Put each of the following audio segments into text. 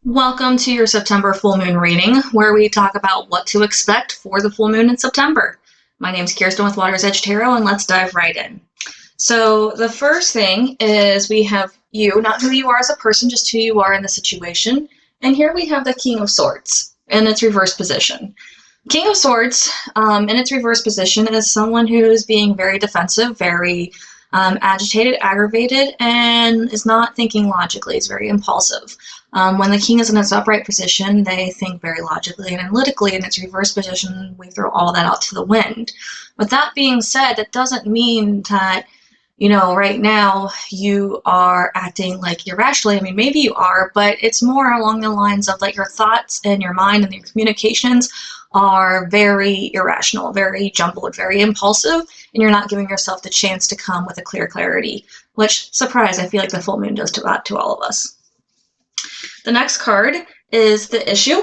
Welcome to your September full moon reading, where we talk about what to expect for the full moon in September. My name is Kirsten with Watersedgetarot, and let's dive right in. So the first thing is we have you, not who you are as a person, just who you are in the situation. And here we have the King of Swords in its reverse position. King of Swords in its reverse position is someone who is being very defensive, very agitated, aggravated, and is not thinking logically. It's very impulsive. When the king is in its upright position, they think very logically and analytically. In its reverse position, we throw all that out to the wind. With that being said, that doesn't mean that, right now you are acting like irrationally. I mean, maybe you are, but it's more along the lines of like your thoughts and your mind and your communications are very irrational, very jumbled, very impulsive, and you're not giving yourself the chance to come with a clear clarity, which, surprise, I feel like the full moon does to that to all of us. The next card is the issue,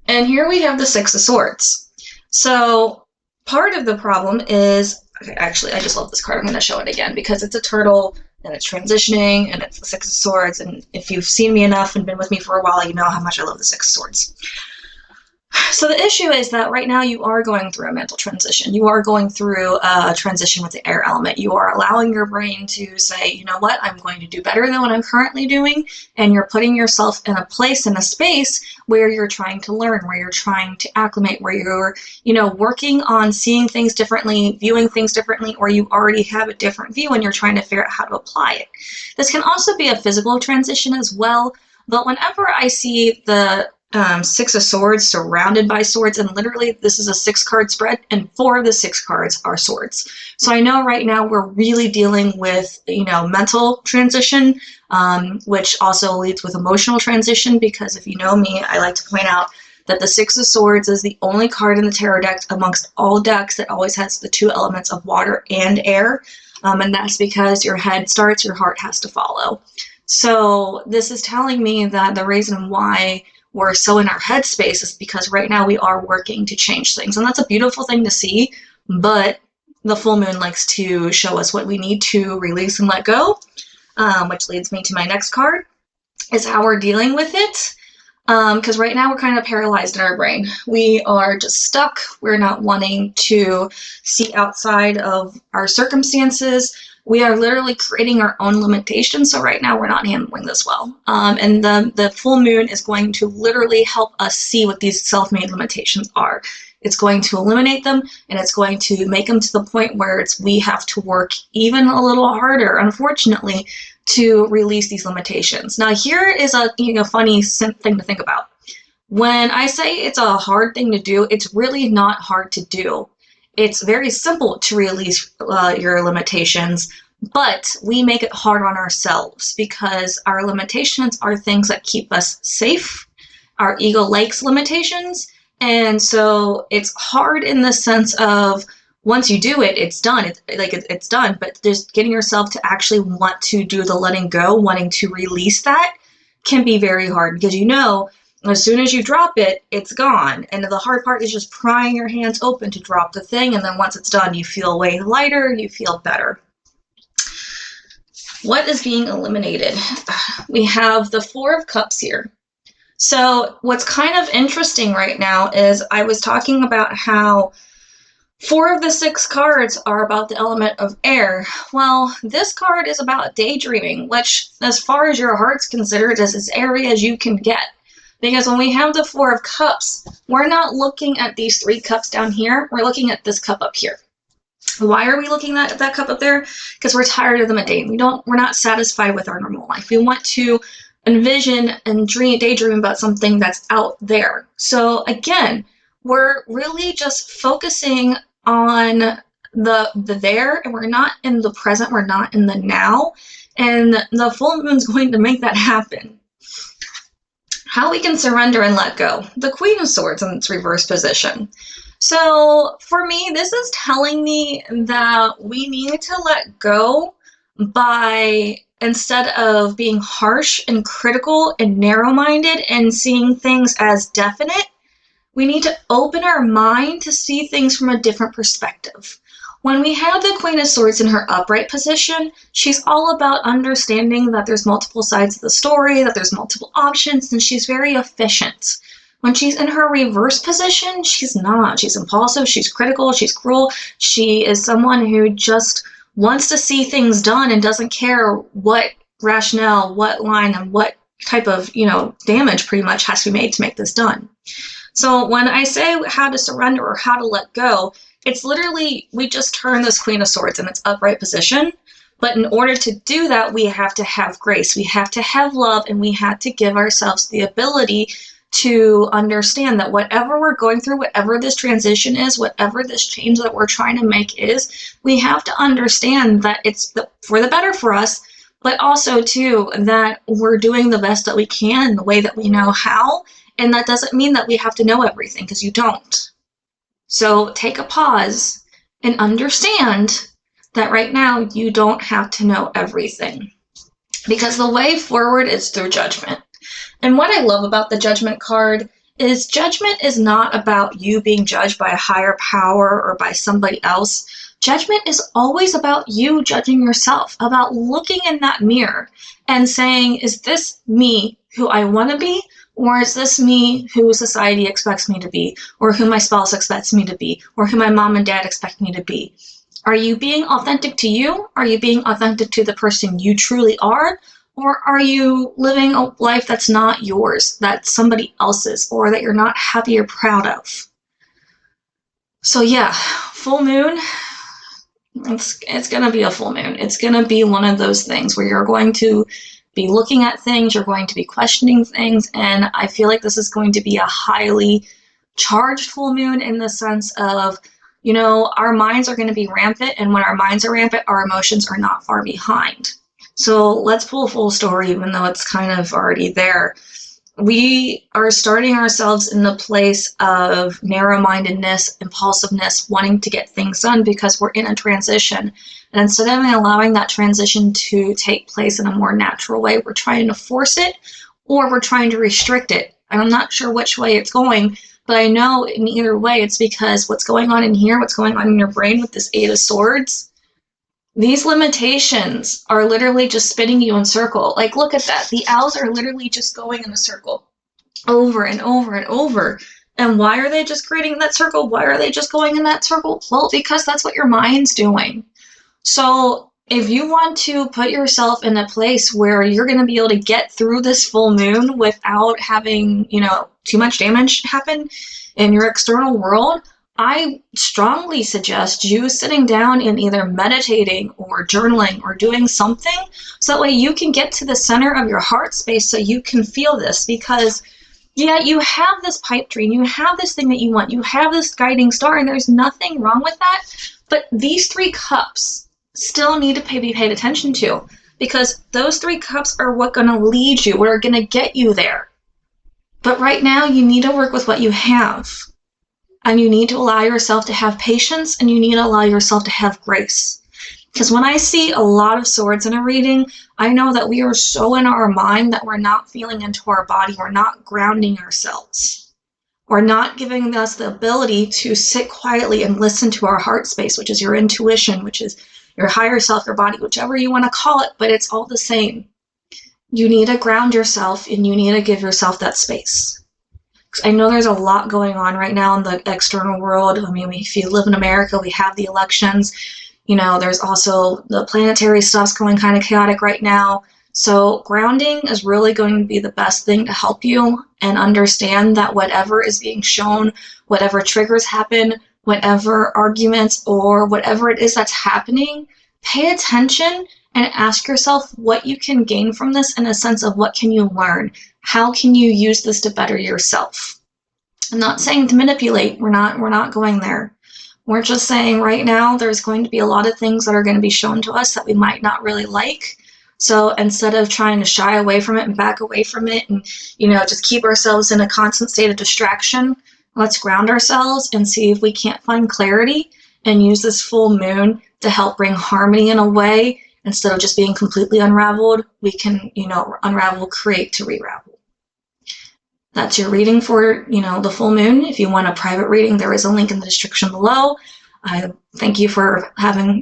and here we have the Six of Swords. So part of the problem is, okay, actually, I just love this card. I'm going to show it again because it's a turtle and it's transitioning and it's the Six of Swords, and if you've seen me enough and been with me for a while, you know how much I love the Six of Swords. So the issue is that right now you are going through a mental transition. You are going through a transition with the air element. You are allowing your brain to say, you know what, I'm going to do better than what I'm currently doing. And you're putting yourself in a place, in a space where you're trying to learn, where you're trying to acclimate, where you're, working on seeing things differently, viewing things differently, or you already have a different view and you're trying to figure out how to apply it. This can also be a physical transition as well. But whenever I see the Six of Swords surrounded by swords, and literally this is a 6-card spread and 4 of the 6 cards are swords. So I know right now we're really dealing with, mental transition, which also leads with emotional transition, because if you know me, I like to point out that the Six of Swords is the only card in the tarot deck amongst all decks that always has the 2 elements of water and air. And that's because your head starts, your heart has to follow. So this is telling me that the reason why we're so in our headspace is because right now we are working to change things. And that's a beautiful thing to see, but the full moon likes to show us what we need to release and let go, which leads me to my next card, is how we're dealing with it. Because right now we're kind of paralyzed in our brain. We are just stuck. We're not wanting to see outside of our circumstances. We are literally creating our own limitations. So right now we're not handling this well. And the full moon is going to literally help us see what these self-made limitations are. It's going to eliminate them, and it's going to make them to the point where we have to work even a little harder, unfortunately, to release these limitations. Now, here is a funny thing to think about. When I say it's a hard thing to do, it's really not hard to do. It's very simple to release your limitations, but we make it hard on ourselves because our limitations are things that keep us safe. Our ego likes limitations, and so it's hard in the sense of once you do it, it's done. It's done, but just getting yourself to actually want to do the letting go, wanting to release that can be very hard because as soon as you drop it, it's gone. And the hard part is just prying your hands open to drop the thing. And then once it's done, you feel way lighter, you feel better. What is being eliminated? We have the 4 of Cups here. So what's kind of interesting right now is I was talking about how 4 of the 6 cards are about the element of air. Well, this card is about daydreaming, which, as far as your heart's considered, is as airy as you can get. Because when we have the 4 of Cups, we're not looking at these 3 cups down here. We're looking at this cup up here. Why are we looking at that cup up there? Because we're tired of the mundane. We're not satisfied with our normal life. We want to envision and daydream about something that's out there. So again, we're really just focusing on the there, and we're not in the present. We're not in the now. And the full moon's going to make that happen. How we can surrender and let go. The Queen of Swords in its reverse position. So for me, this is telling me that we need to let go by, instead of being harsh and critical and narrow-minded and seeing things as definite, we need to open our mind to see things from a different perspective. When we have the Queen of Swords in her upright position, she's all about understanding that there's multiple sides of the story, that there's multiple options, and she's very efficient. When she's in her reverse position, she's not. She's impulsive, she's critical, she's cruel. She is someone who just wants to see things done and doesn't care what rationale, what line, and what type of, damage pretty much has to be made to make this done. So when I say how to surrender or how to let go, it's literally, we just turn this Queen of Swords in its upright position. But in order to do that, we have to have grace, we have to have love, and we have to give ourselves the ability to understand that whatever we're going through, whatever this transition is, whatever this change that we're trying to make is, we have to understand that it's for the better for us, but also too that we're doing the best that we can in the way that we know how. And that doesn't mean that we have to know everything, because you don't. So take a pause and understand that right now you don't have to know everything, because the way forward is through judgment. And what I love about the Judgment card is judgment is not about you being judged by a higher power or by somebody else. Judgment is always about you judging yourself, about looking in that mirror and saying, is this me who I want to be? Or is this me who society expects me to be? Or who my spouse expects me to be? Or who my mom and dad expect me to be? Are you being authentic to you? Are you being authentic to the person you truly are? Or are you living a life that's not yours, that's somebody else's, or that you're not happy or proud of? So yeah, full moon, it's going to be a full moon. It's going to be one of those things where you're going to be looking at things, you're going to be questioning things, and I feel like this is going to be a highly charged full moon in the sense of, our minds are going to be rampant, and when our minds are rampant, our emotions are not far behind. So let's pull a full story, even though it's kind of already there. We are starting ourselves in the place of narrow-mindedness, impulsiveness, wanting to get things done because we're in a transition. And instead of allowing that transition to take place in a more natural way, we're trying to force it, or we're trying to restrict it. And I'm not sure which way it's going, but I know in either way it's because what's going on in here, what's going on in your brain with this Eight of Swords, these limitations are literally just spinning you in circle. Like, look at that. The owls are literally just going in a circle over and over and over. And why are they just creating that circle? Why are they just going in that circle? Well, because that's what your mind's doing. So if you want to put yourself in a place where you're going to be able to get through this full moon without having, too much damage happen in your external world, I strongly suggest you sitting down and either meditating or journaling or doing something so that way you can get to the center of your heart space so you can feel this. Because yeah, you have this pipe dream, you have this thing that you want, you have this guiding star, and there's nothing wrong with that. But these 3 cups still need to be paid attention to, because those 3 cups are what going to lead you, what are going to get you there. But right now you need to work with what you have. And you need to allow yourself to have patience, and you need to allow yourself to have grace. Because when I see a lot of swords in a reading, I know that we are so in our mind that we're not feeling into our body, we're not grounding ourselves. We're not giving us the ability to sit quietly and listen to our heart space, which is your intuition, which is your higher self, your body, whichever you want to call it, but it's all the same. You need to ground yourself, and you need to give yourself that space. I know there's a lot going on right now in the external world. I mean, if you live in America, we have the elections. There's also the planetary stuff's going kind of chaotic right now. So grounding is really going to be the best thing to help you, and understand that whatever is being shown, whatever triggers happen, whatever arguments or whatever it is that's happening, pay attention and ask yourself what you can gain from this in a sense of what can you learn? How can you use this to better yourself? I'm not saying to manipulate. We're not going there. We're just saying right now there's going to be a lot of things that are going to be shown to us that we might not really like. So instead of trying to shy away from it and back away from it and, just keep ourselves in a constant state of distraction, let's ground ourselves and see if we can't find clarity and use this full moon to help bring harmony in a way. Instead of just being completely unraveled, we can, unravel, create to re-ravel. That's your reading for, the full moon. If you want a private reading, there is a link in the description below. I thank you for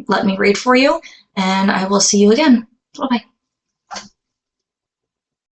let me read for you, and I will see you again. Bye-bye.